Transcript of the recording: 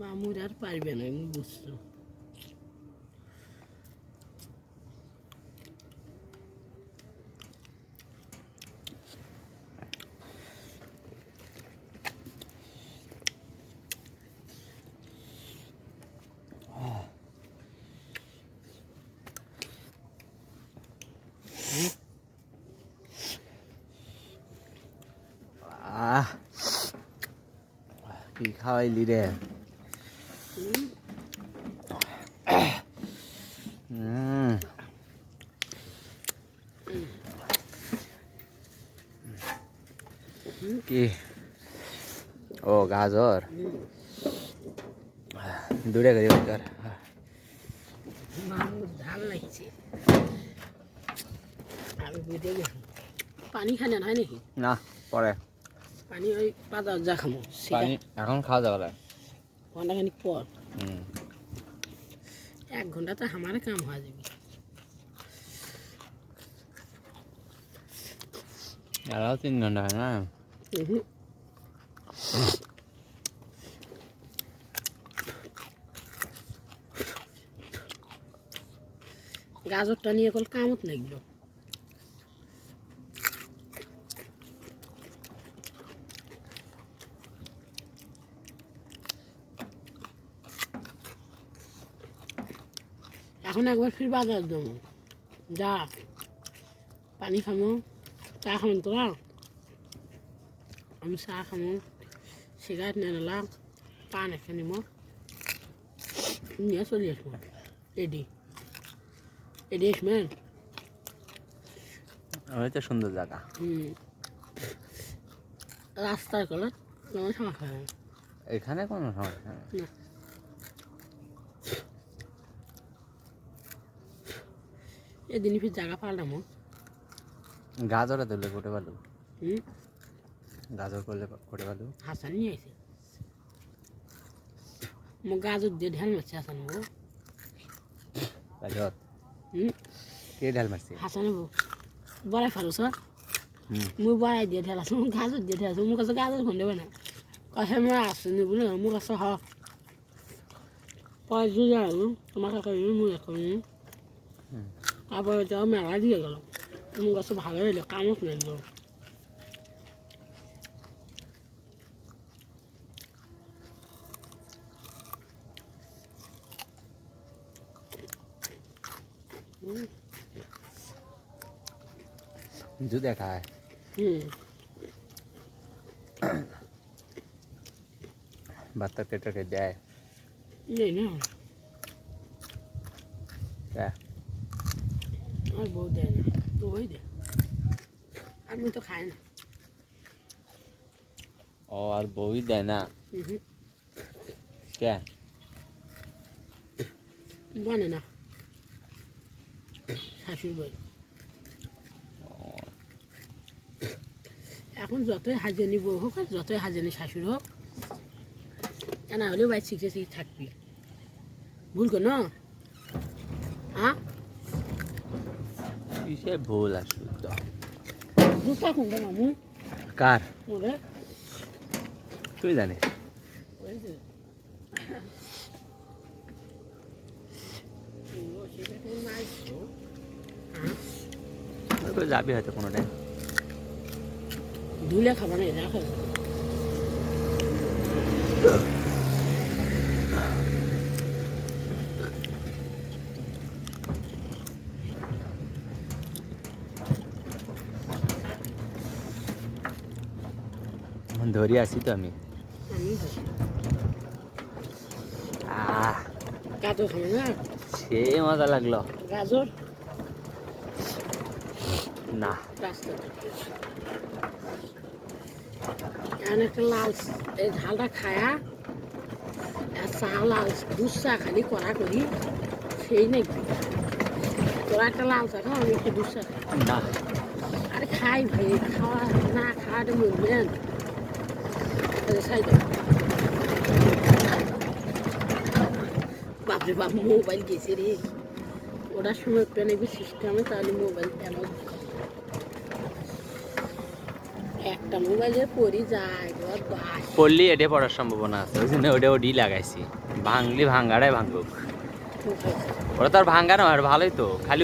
মামুর আর পারবে না, আমি বুঝছো। কি খাওয়াইলি রে? কি? ও গাজর দূরে গেছে গাজর। মামুর ঝাল লাগছে, আমি বুঝে গেছি। পানি খানে হয় নাকি? না, পরে পানি ওই পাতা যা খামো, পানি এখন খাওয়া যাবে না। ঘন্টাখানিক পর 1 ঘন্টা তো আমার কাম হয়ে যাবে। আরও 3 ঘন্টা হয় না? গাজরটা নিয়ে কল কামত লাগলো। এখন একবার ফির বাজার যাবো, যা পানি খামো, চা খামো তোরা, আমি চা খামো, সিগারেট নিয়ে নিলাম, পান একটা নিব, নিয়ে চলে আসবো। এডি এডি আসবেন? ওইটা সুন্দর জায়গা। রাস্তার কলে কোনো সমস্যা নেই। এখানে কোনো সমস্যা নেই। না, এদিনই ফির জায়গা পাল্টামো। গাজরে তুললে কোটে পারলো, গাজর করলে কোটে পারলো। হাসান নিয়ে আসে, মো গাজর দিয়ে ঢেল মারছে হাসান বউ। গাজর কে ঢাল মারছে? হাসান বউ বড়াই ফারো স্যার, মুই বড়াই দিয়ে ঢেলাছো, গাজর দিয়ে ঢেলাছো, মুখ কাছে গাজর ফোন দেবে না, কাছে আমি আসেনি বলে মুখ কাছে হ পরে জুড়ে আলো তোমার কাছে মুখ করি। তারপরে তো মেলা দিয়ে গেল, মুখ কাছে ভালো হইলো, কামত লাগলো। দুধে খায়। বাচ্চা কেটে দেয়। নেই না, হ্যাঁ, আর বউ দেয় না, তো ওই দে, আমি তো খাই না। ও আর বউই দেয় না? কে বনে না, শাশুড়ি বই। এখন যতই হাজানি বউ হোক আর যতই হাজানি শাশুড়ি হোক, না হলেও বাই শিখে শিখে থাকবি, ভুল কর না। হ্যাঁ, কিসে ভুল আসবে? জুতা কোনটা মামু? কার? ওরে তুই জানিস? ওই যে যাবি হয়তো কোনো টাইম। ধুলে খাবা না, রাখো। ধরি আসি তো আমি। আমি গাজর খাবে না? সে মজা লাগলো। গাজর না, রাস্তা এখন একটা লাল, এই ঝালটা খায়া চা, লাল দুধ চা খালি করা করি সেই নাকি তোরা একটা লাল চা খাও, আমি একটা দুধ চা খাই। না, আরে খাই ভাই, খাওয়া না খাওয়াটা মরবেন সাইড। বাপরে বাপ, মোবাইল গেছে রে, ওটার সময় পেনে সিস্টেমে, তাহলে মোবাইল কেন একটা মোবাইলে পড়ি যায় ঘর বাস পড়লি এটা পড়ার সম্ভাবনা আছে ওই জন্য ওটা ওডি লাগাইছি ভাঙলি ভাঙ্গাটাই ভাঙুক ওরা তো আর ভাঙ্গা না আর ভালোই তো খালি